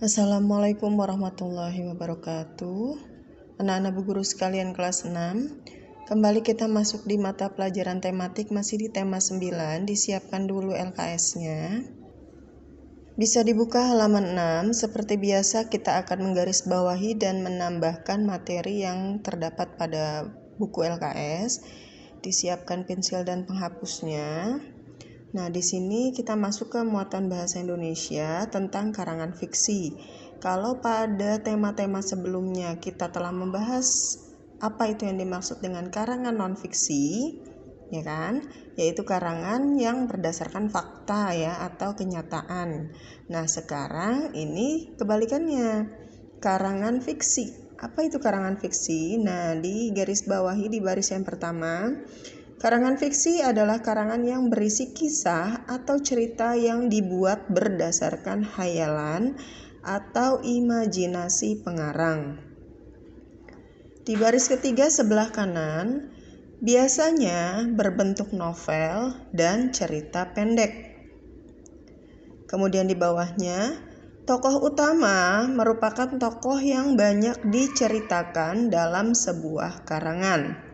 Assalamualaikum warahmatullahi wabarakatuh. Anak-anak bu guru sekalian kelas 6, kembali kita masuk di mata pelajaran tematik, masih di tema 9. Disiapkan dulu LKS-nya. Bisa dibuka halaman 6. Seperti biasa kita akan menggarisbawahi dan menambahkan materi yang terdapat pada buku LKS. Disiapkan pensil dan penghapusnya. Nah, di sini kita masuk ke muatan bahasa Indonesia tentang karangan fiksi. Kalau pada tema-tema sebelumnya kita telah membahas apa itu yang dimaksud dengan karangan non-fiksi, ya kan? Yaitu karangan yang berdasarkan fakta ya atau kenyataan. Nah, sekarang ini kebalikannya. Karangan fiksi. Apa itu karangan fiksi? Nah, di garis bawahi di baris yang pertama, karangan fiksi adalah karangan yang berisi kisah atau cerita yang dibuat berdasarkan hayalan atau imajinasi pengarang. Di baris ketiga sebelah kanan, biasanya berbentuk novel dan cerita pendek. Kemudian di bawahnya, tokoh utama merupakan tokoh yang banyak diceritakan dalam sebuah karangan.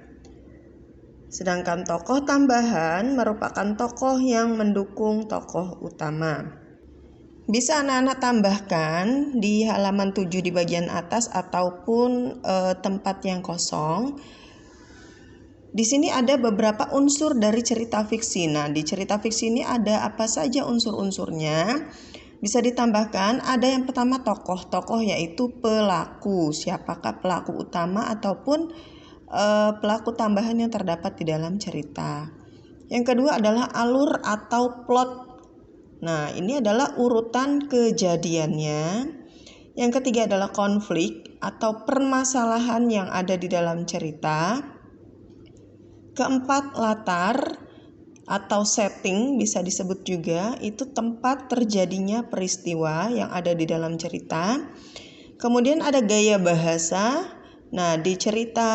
Sedangkan tokoh tambahan merupakan tokoh yang mendukung tokoh utama. Bisa anak-anak tambahkan di halaman 7 di bagian atas ataupun tempat yang kosong. Di sini ada beberapa unsur dari cerita fiksi. Nah, di cerita fiksi ini ada apa saja unsur-unsurnya? Bisa ditambahkan, ada yang pertama tokoh yaitu pelaku. Siapakah pelaku utama ataupun pelaku tambahan yang terdapat di dalam cerita. Yang kedua adalah alur atau plot. Nah, ini adalah urutan kejadiannya. Yang ketiga adalah konflik atau permasalahan yang ada di dalam cerita. Keempat, latar atau setting, bisa disebut juga itu tempat terjadinya peristiwa yang ada di dalam cerita. Kemudian ada gaya bahasa. Nah, di cerita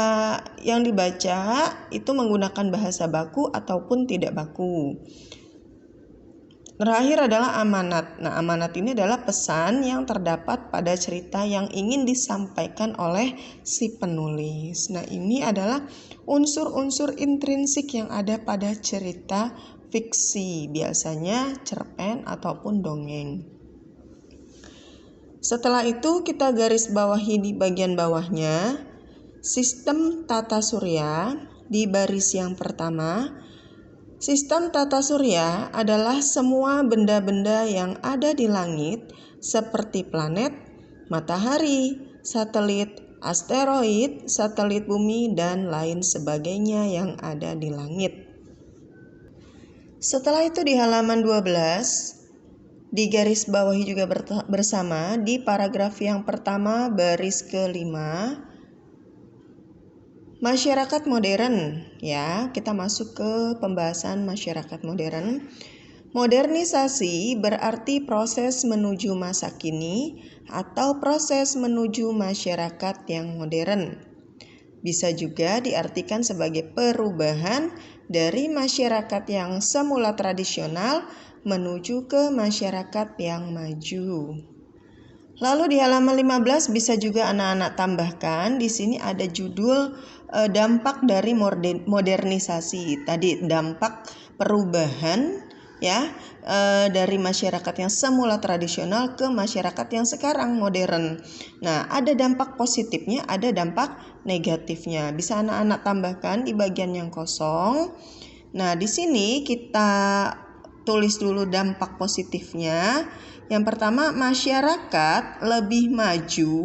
yang dibaca itu menggunakan bahasa baku ataupun tidak baku. Terakhir adalah amanat. Nah, amanat ini adalah pesan yang terdapat pada cerita yang ingin disampaikan oleh si penulis. Nah, ini adalah unsur-unsur intrinsik yang ada pada cerita fiksi, biasanya cerpen ataupun dongeng. Setelah itu kita garis bawahi di bagian bawahnya, sistem tata surya di baris yang pertama. Sistem tata surya adalah semua benda-benda yang ada di langit seperti planet, matahari, satelit, asteroid, satelit bumi, dan lain sebagainya yang ada di langit. Setelah itu di halaman 12, di garis bawahi juga bersama di paragraf yang pertama baris kelima, masyarakat modern. Ya, kita masuk ke pembahasan masyarakat modern. Modernisasi berarti proses menuju masa kini atau proses menuju masyarakat yang modern. Bisa juga diartikan sebagai perubahan dari masyarakat yang semula tradisional menuju ke masyarakat yang maju. Lalu di halaman 15 bisa juga anak-anak tambahkan, di sini ada judul dampak dari modernisasi. Tadi dampak perubahan ya dari masyarakat yang semula tradisional ke masyarakat yang sekarang modern. Nah, ada dampak positifnya, ada dampak negatifnya. Bisa anak-anak tambahkan di bagian yang kosong. Nah, di sini kita tulis dulu dampak positifnya. Yang pertama, masyarakat lebih maju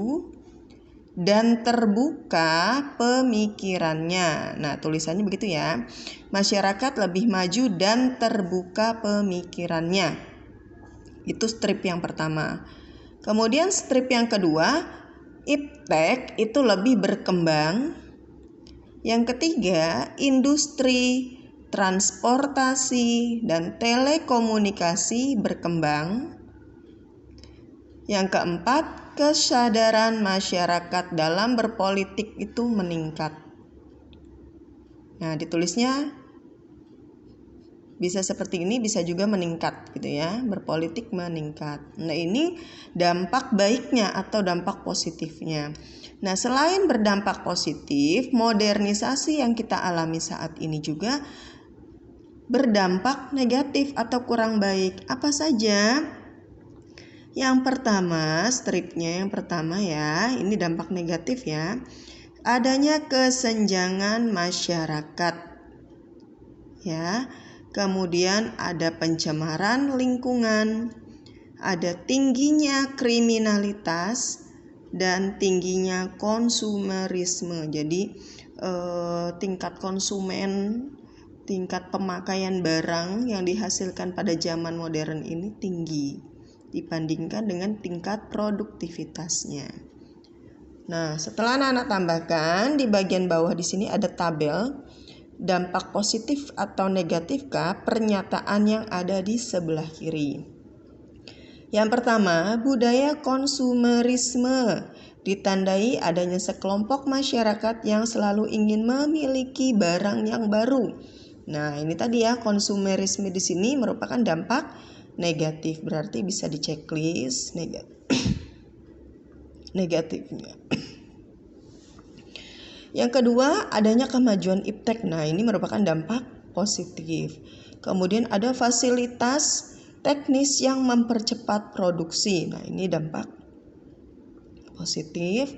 dan terbuka pemikirannya. Nah, tulisannya begitu ya. Masyarakat lebih maju dan terbuka pemikirannya. Itu strip yang pertama. Kemudian strip yang kedua, iptek itu lebih berkembang. Yang ketiga, industri transportasi dan telekomunikasi berkembang. Yang keempat, kesadaran masyarakat dalam berpolitik itu meningkat. Nah, ditulisnya Bisa seperti ini, bisa juga meningkat gitu ya, berpolitik meningkat. Nah, ini dampak baiknya atau dampak positifnya. Nah, selain berdampak positif, modernisasi yang kita alami saat ini juga berdampak negatif atau kurang baik. Apa saja? Yang pertama, stripnya yang pertama ya, ini dampak negatif ya. Adanya kesenjangan masyarakat. Ya. Kemudian ada pencemaran lingkungan, ada tingginya kriminalitas dan tingginya konsumerisme. Jadi tingkat konsumen, tingkat pemakaian barang yang dihasilkan pada zaman modern ini tinggi dibandingkan dengan tingkat produktivitasnya. Nah, setelah anak-anak tambahkan di bagian bawah di sini ada tabel dampak positif atau negatifkah pernyataan yang ada di sebelah kiri. Yang pertama, budaya konsumerisme ditandai adanya sekelompok masyarakat yang selalu ingin memiliki barang yang baru. Nah, ini tadi ya, konsumerisme di sini merupakan dampak negatif, berarti bisa di checklist negatifnya. Yang kedua, adanya kemajuan iptek. Nah, ini merupakan dampak positif. Kemudian ada fasilitas teknis yang mempercepat produksi. Nah, ini dampak positif.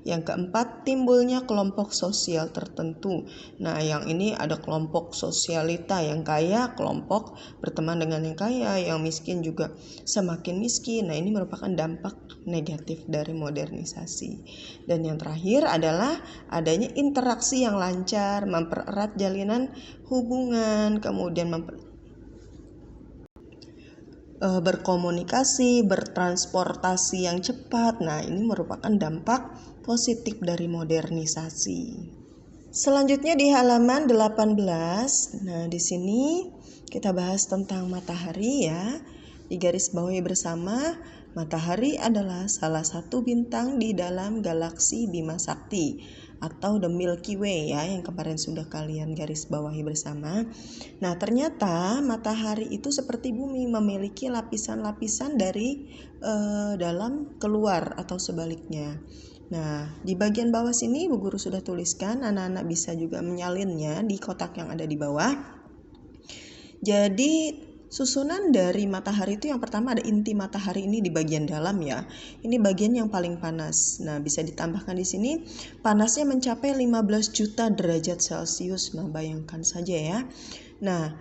Yang keempat, timbulnya kelompok sosial tertentu. Nah, yang ini ada kelompok sosialita, yang kaya kelompok berteman dengan yang kaya, yang miskin juga semakin miskin. Nah, ini merupakan dampak negatif dari modernisasi. Dan yang terakhir adalah adanya interaksi yang lancar, mempererat jalinan hubungan, kemudian berkomunikasi, bertransportasi yang cepat. Nah, ini merupakan dampak positif dari modernisasi. Selanjutnya di halaman 18. Nah, di sini kita bahas tentang matahari ya. Di garis bawahi bersama, matahari adalah salah satu bintang di dalam galaksi Bima Sakti atau the Milky Way ya, yang kemarin sudah kalian garis bawahi bersama. Nah, ternyata matahari itu seperti bumi, memiliki lapisan-lapisan dari dalam keluar atau sebaliknya. Nah, di bagian bawah sini Bu Guru sudah tuliskan, anak-anak bisa juga menyalinnya di kotak yang ada di bawah. Jadi susunan dari matahari itu yang pertama ada inti matahari ini di bagian dalam ya. Ini bagian yang paling panas. Nah, bisa ditambahkan di sini panasnya mencapai 15 juta derajat Celcius. Nah, bayangkan saja ya. Nah,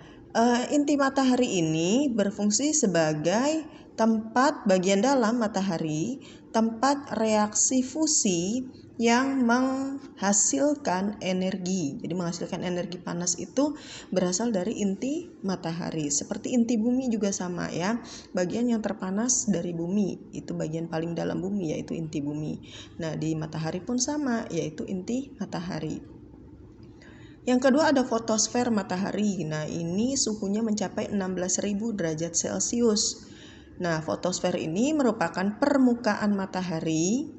inti matahari ini berfungsi sebagai tempat bagian dalam matahari, tempat reaksi fusi yang menghasilkan energi. Jadi menghasilkan energi panas itu berasal dari inti matahari. Seperti inti bumi juga sama ya. Bagian yang terpanas dari bumi, itu bagian paling dalam bumi yaitu inti bumi. Nah, di matahari pun sama, yaitu inti matahari. Yang kedua ada fotosfer matahari. Nah, ini suhunya mencapai 16.000 derajat Celcius. Nah, fotosfer ini merupakan permukaan matahari,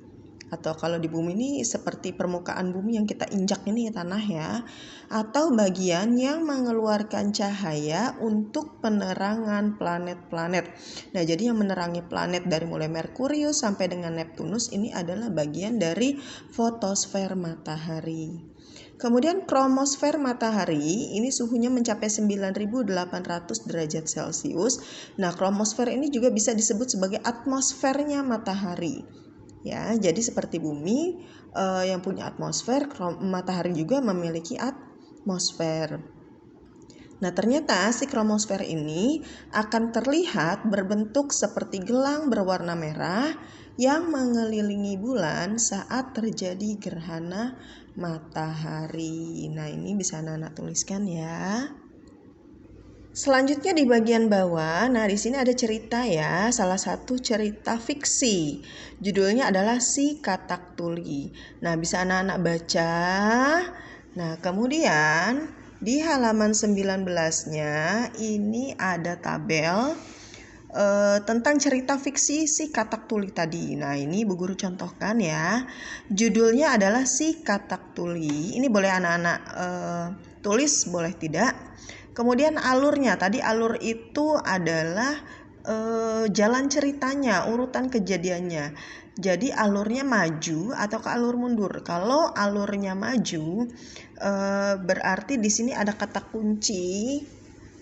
atau kalau di bumi ini seperti permukaan bumi yang kita injak ini tanah ya, atau bagian yang mengeluarkan cahaya untuk penerangan planet-planet. Nah, jadi yang menerangi planet dari mulai Merkurius sampai dengan Neptunus ini adalah bagian dari fotosfer matahari. Kemudian kromosfer matahari ini suhunya mencapai 9.800 derajat Celcius. Nah, kromosfer ini juga bisa disebut sebagai atmosfernya matahari. Ya, jadi seperti bumi yang punya atmosfer, matahari juga memiliki atmosfer. Nah, ternyata si kromosfer ini akan terlihat berbentuk seperti gelang berwarna merah yang mengelilingi bulan saat terjadi gerhana matahari. Nah, ini bisa anak-anak tuliskan ya. Selanjutnya di bagian bawah, nah di sini ada cerita ya, salah satu cerita fiksi. Judulnya adalah Si Katak Tuli. Nah, bisa anak-anak baca. Nah, kemudian di halaman 19-nya ini ada tabel tentang cerita fiksi Si Katak Tuli tadi. Nah, ini Bu Guru contohkan ya. Judulnya adalah Si Katak Tuli. Ini boleh anak-anak tulis, boleh tidak. Kemudian alurnya, tadi alur itu adalah jalan ceritanya, urutan kejadiannya. Jadi alurnya maju atau ke alur mundur. Kalau alurnya maju, berarti di sini ada kata kunci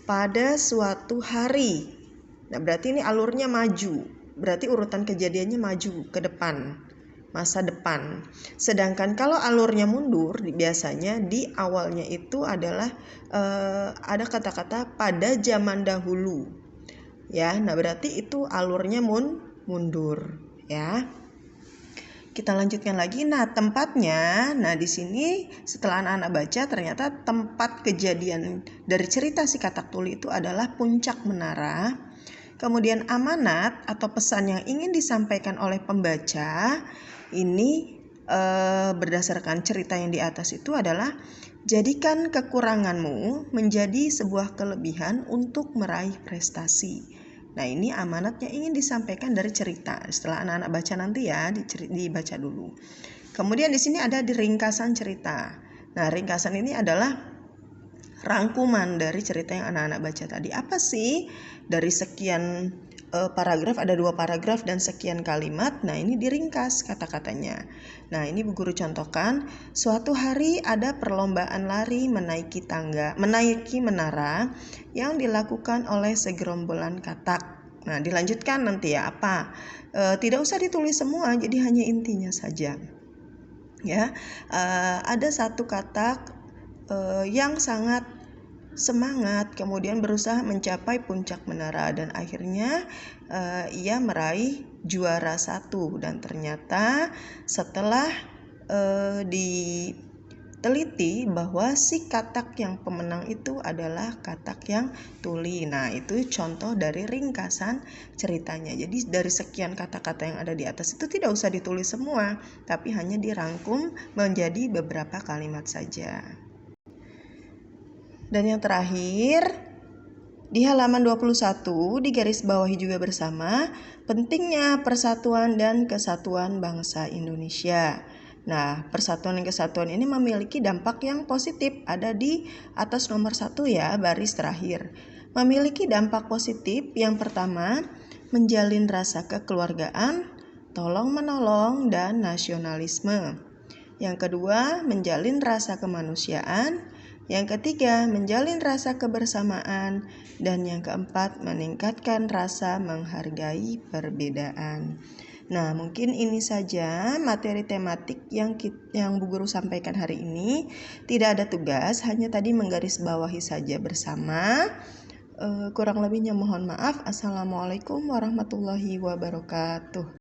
pada suatu hari. Nah, berarti ini alurnya maju. Berarti urutan kejadiannya maju ke depan, masa depan. Sedangkan kalau alurnya mundur, biasanya di awalnya itu adalah ada kata-kata pada zaman dahulu. Ya, nah berarti itu alurnya mundur, ya. Kita lanjutkan lagi. Nah, tempatnya, nah di sini setelah anak-anak baca, ternyata tempat kejadian dari cerita si katak tuli itu adalah puncak menara. Kemudian amanat atau pesan yang ingin disampaikan oleh pembaca ini berdasarkan cerita yang di atas itu adalah jadikan kekuranganmu menjadi sebuah kelebihan untuk meraih prestasi. Nah, ini amanatnya ingin disampaikan dari cerita. Setelah anak-anak baca nanti ya, dibaca dulu. Kemudian di sini ada di ringkasan cerita. Nah, ringkasan ini adalah rangkuman dari cerita yang anak-anak baca tadi. Apa sih dari sekian paragraf, ada 2 paragraf dan sekian kalimat. Nah, ini diringkas kata-katanya. Nah, ini Bu Guru contohkan. Suatu hari ada perlombaan lari menaiki menara yang dilakukan oleh segerombolan katak. Nah, dilanjutkan nanti ya apa? Tidak usah ditulis semua, jadi hanya intinya saja. Ya, ada satu katak yang sangat semangat, kemudian berusaha mencapai puncak menara dan akhirnya ia meraih juara 1. Dan ternyata setelah diteliti bahwa si katak yang pemenang itu adalah katak yang tuli. Nah, itu contoh dari ringkasan ceritanya. Jadi dari sekian kata-kata yang ada di atas itu tidak usah ditulis semua, tapi hanya dirangkum menjadi beberapa kalimat saja. Dan yang terakhir, di halaman 21 digaris bawahi juga bersama pentingnya persatuan dan kesatuan bangsa Indonesia. Nah, persatuan dan kesatuan ini memiliki dampak yang positif. Ada di atas nomor 1 ya, baris terakhir. Memiliki dampak positif yang pertama, menjalin rasa kekeluargaan, tolong-menolong, dan nasionalisme. Yang kedua, menjalin rasa kemanusiaan. Yang ketiga, menjalin rasa kebersamaan. Dan yang keempat, meningkatkan rasa menghargai perbedaan. Nah, mungkin ini saja materi tematik yang Bu Guru sampaikan hari ini. Tidak ada tugas, hanya tadi menggarisbawahi saja bersama. Kurang lebihnya mohon maaf. Assalamualaikum warahmatullahi wabarakatuh.